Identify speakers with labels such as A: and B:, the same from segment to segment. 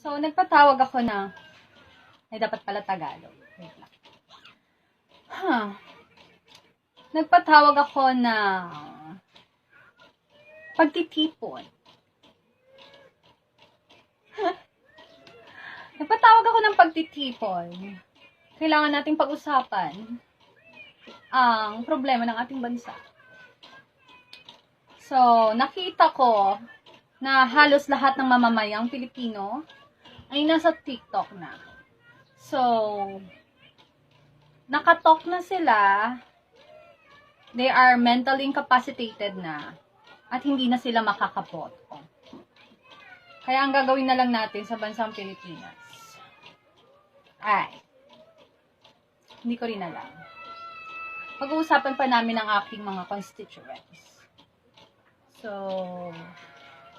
A: So, nagpatawag ako na, ay dapat pala Tagalog. Wait lang. Nagpatawag ako na pagtitipon. Nagpatawag ako ng pagtitipon. Kailangan nating pag-usapan ang problema ng ating bansa. So, nakita ko na halos lahat ng mamamayang Pilipino ay nasa TikTok na. So, nakatalk na sila, they are mentally incapacitated na, at hindi na sila makakaboto. Kaya ang gagawin na lang natin sa bansang Pilipinas ay, hindi ko rin alam. Pag-uusapan pa namin ang aking mga constituents. So,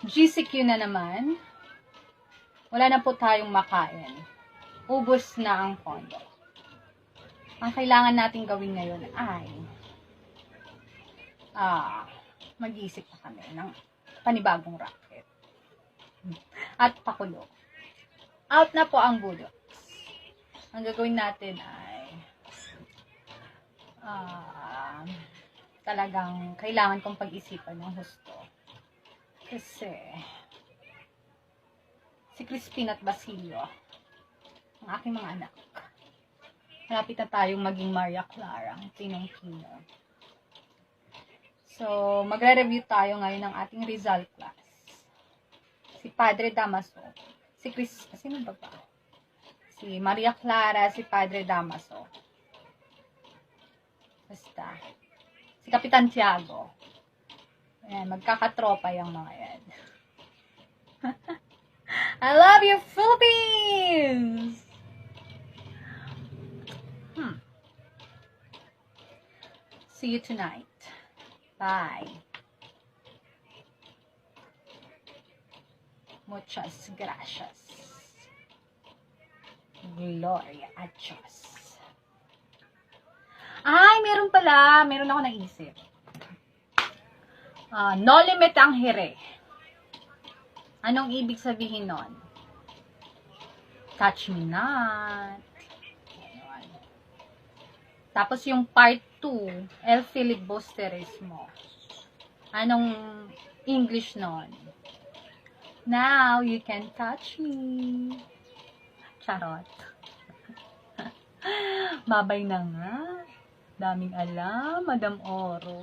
A: GCQ na naman. Wala na po tayong makain. Ubos na ang pondo. Ang kailangan natin gawin ngayon ay mag-isip pa kami ng panibagong racket. At pakulo. Out na po ang budots. Ang gagawin natin ay talagang kailangan kong pag-isipan ng husto. Kasi si Crispin at Basilio, ang aking mga anak, malapit na tayong maging Maria Clara, ang Pinong-Pino. So, magre-review tayo ngayon ng ating Rizal class. Si Padre Damaso, sino ba ba? Si Maria Clara, si Padre Damaso. Basta. Si Kapitan Tiago. Ayan, magkakatropa yung mga yan. I love you, Philippines! See you tonight. Bye. Muchas gracias. Gloria a Diyos. Ay, meron ako naisip. No limit ang hire. Anong ibig sabihin nun? Touch me not. Tapos yung part 2, el filibusterismo. Anong English nun? Now you can touch me. Charot. Babay na nga. Daming alam, Madam Oro.